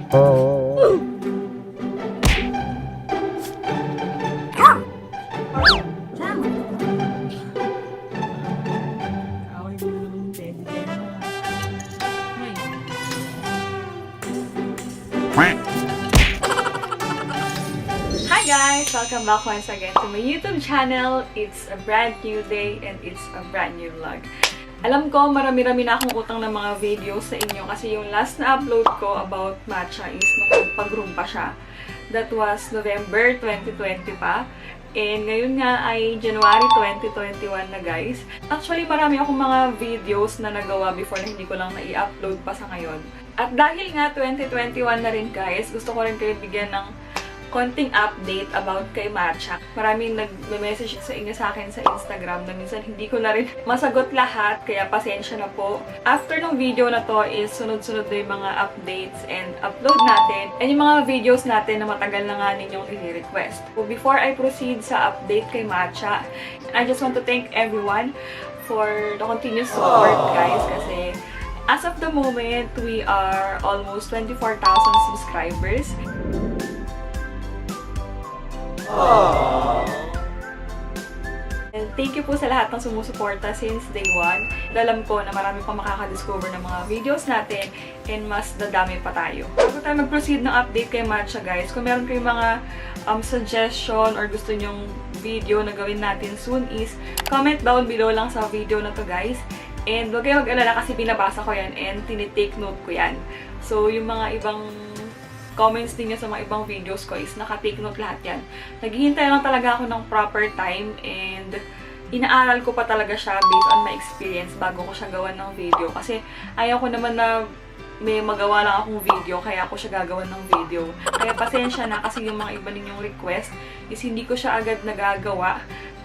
Hi guys! Welcome back once again to my YouTube channel. It's a brand new day and it's a brand new vlog. Alam ko, marami-rami na akong utang ng mga videos sa inyo kasi yung last na upload ko about matcha is nagpag-room pa siya. That was November 2020 pa. And ngayon nga ay January 2021 na guys. Actually, marami akong mga videos na nagawa before na hindi ko lang na-i-upload pa sa ngayon. At dahil nga 2021 na rin guys, gusto ko rin kayo bigyan ng konting update about kay Matcha. Maraming nag-message sa inyo sa akin sa Instagram na minsan hindi ko na rin masagot lahat, kaya pasensya na po. After ng video na to is sunod-sunod na yung mga updates and upload natin and yung mga videos natin na matagal na nga ninyong i-request. So before I proceed sa update kay Matcha, I just want to thank everyone for the continuous support guys kasi as of the moment, we are almost 24,000 subscribers. And thank you po sa lahat ng sumusuporta since day one. Alam ko na marami pa makakadiscover ng mga videos natin and mas dadami pa tayo. Bago tayo mag-proceed ng update kay Matcha guys, kung meron kayong mga suggestion or gusto nyong video na gawin natin soon is comment down below lang sa video na to guys. And huwag kayo mag-alala kasi binabasa ko yan and tinitake note ko yan. So yung mga ibang comments din niya sa mga ibang videos ko is naka-take note lahat yan. Naghihintay lang talaga ako ng proper time and inaaral ko pa talaga siya based on my experience bago ko siya gawan ng video. Kasi ayaw ko naman na may magawa lang akong video kaya ako siya gagawan ng video. Kaya pasensya na kasi yung mga iba ninyong request is hindi ko siya agad nagagawa.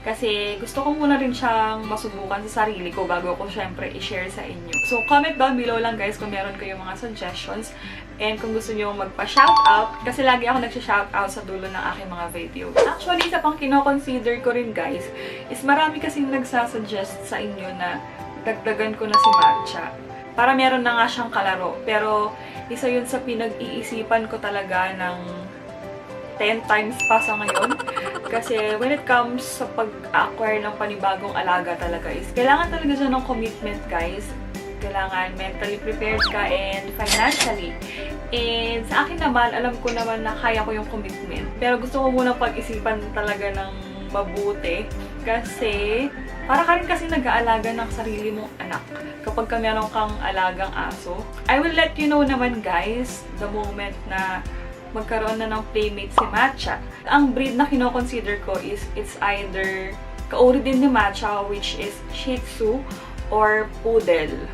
Kasi gusto ko muna rin siyang masubukan sa sarili ko bago ko syempre i-share sa inyo. So, comment down below lang guys kung meron kayong mga suggestions. And kung gusto nyo magpa-shoutout, kasi lagi ako nagsha-shoutout sa dulo ng aking mga video. Actually, isa pang kino-consider ko rin guys, is marami kasing nagsasuggest sa inyo na dagdagan ko na si Matcha. Para meron na nga siyang kalaro. Pero, isa yun sa pinag-iisipan ko talaga ng 10 times pa sa ngayon. Kasi when it comes sa pag-acquire ng panibagong alaga talaga is, kailangan talaga siya ng commitment guys. Kailangan mentally prepared ka and financially. And sa akin naman, alam ko naman na kaya ko yung commitment. Pero gusto ko muna pag-isipan talaga ng mabuti. Kasi para ka rin kasi nag-aalaga ng sarili mong anak kapag ka meron kang alagang aso. I will let you know naman guys, the moment na magkaroon na ng playmate si Matcha. Ang breed na kino-consider ko is it's either kauri din ni Matcha which is Shih Tzu or Poodle.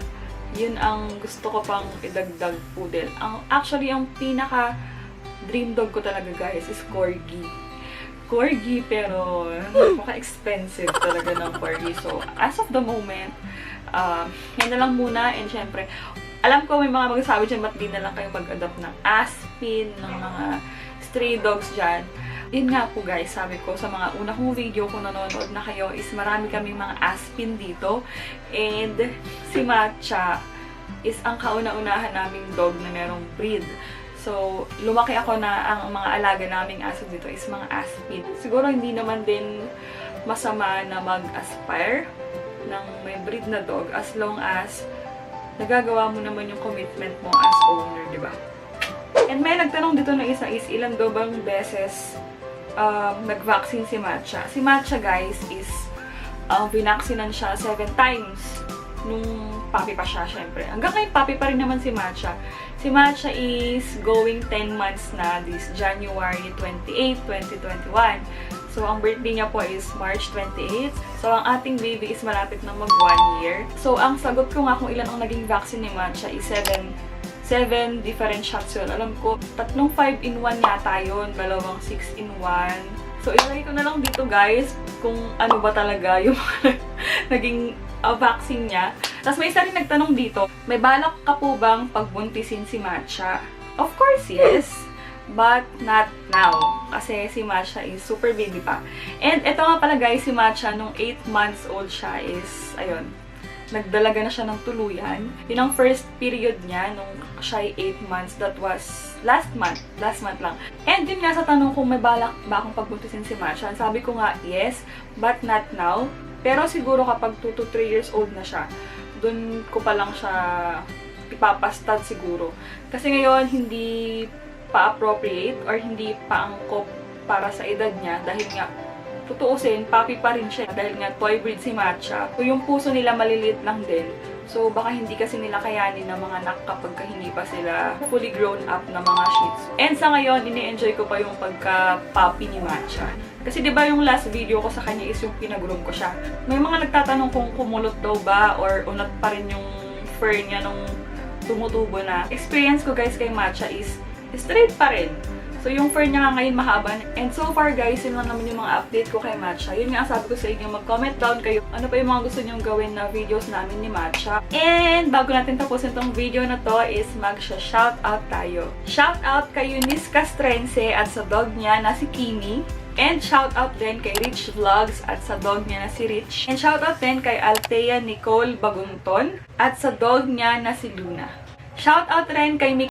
Yun ang gusto ko pang idagdag, Poodle. Actually, ang pinaka dream dog ko talaga guys is Corgi. Corgi pero napaka-expensive talaga ng Corgi. So, as of the moment, yan na lang muna and syempre, alam ko may mga magsasabi dyan, ba't di na lang kayo mag-adopt ng Aspin, ng mga stray dogs dyan. Yun nga po guys, sabi ko sa mga una kong video kung nanonood na kayo is marami kaming mga Aspin dito. And si Matcha is ang kauna-unahan naming dog na merong breed. So, lumaki ako na ang mga alaga naming aso dito is mga Aspin. Siguro hindi naman din masama na mag-aspire ng may breed na dog as long as nagagawa mo naman yung commitment mo as owner, di ba? And may nagtanong dito na isa is, ilan daw bang beses nag-vaccine si Matcha? Si Matcha, guys, is vinaksinan siya 7 times nung puppy pa siya, syempre. Hanggang ngayon, puppy pa rin naman si Matcha. Si Matcha is going 10 months na this January 28, 2021. So, ang birthday niya po is March 28. So, ang ating baby is malapit na mag 1 year. So, ang sagot ko nga kung ilan ang naging vaccine ni Matcha is 7 different shots yun. Alam ko, 3 5-in-1 yata yun, 2 6-in-1. So, ilagay ko na lang dito guys kung ano ba talaga yung naging vaccine niya. Tapos may isa rin nagtanong dito, may balak ka po bang pagbuntisin si Matcha? Of course, yes. But not now. Kasi si Matcha is super baby pa. And ito nga pala guys, si Matcha, nung 8 months old siya is, ayun, nagdalaga na siya ng tuluyan. Yun ang first period niya nung siya ay 8 months. That was last month lang. And yun nga sa tanong kung may balak ba akong pagbuntisin si Matcha, sabi ko nga yes, but not now. Pero siguro kapag 2 to 3 years old na siya, dun ko pa lang siya ipapastad siguro. Kasi ngayon, hindi pa appropriate or hindi pa angkop para sa edad niya dahil nga tutuusin, papi pa rin siya dahil nga toy breed si Matcha. So yung puso nila maliliit lang din. So baka hindi kasi nila kayanin ng mga anak kapag hindi pa sila fully grown up na mga Shih Tzu. And sa ngayon, ini-enjoy ko pa yung pagka-puppy ni Matcha. Kasi 'di ba yung last video ko sa kanya is yung pinagroom ko siya. May mga nagtatanong kung kumulot daw ba or unat pa rin yung fur niya nung tumutubo na. Experience ko guys kay Matcha is straight pa rin. So, yung fur niya nga ngayon mahaba. And so far guys, yun lang naman yung mga update ko kay Matcha. Yun nga sabi ko sa inyo, mag-comment down kayo ano pa yung mga gusto nyong gawin na videos namin ni Matcha. And bago natin tapusin tong video na to is mag-shoutout tayo. Shoutout kay Eunice Castrense at sa dog niya na si Kimi. And shoutout din kay Rich Vlogs at sa dog niya na si Rich. And shoutout din kay Althea Nicole Bagunton at sa dog niya na si Luna. Shoutout rin kay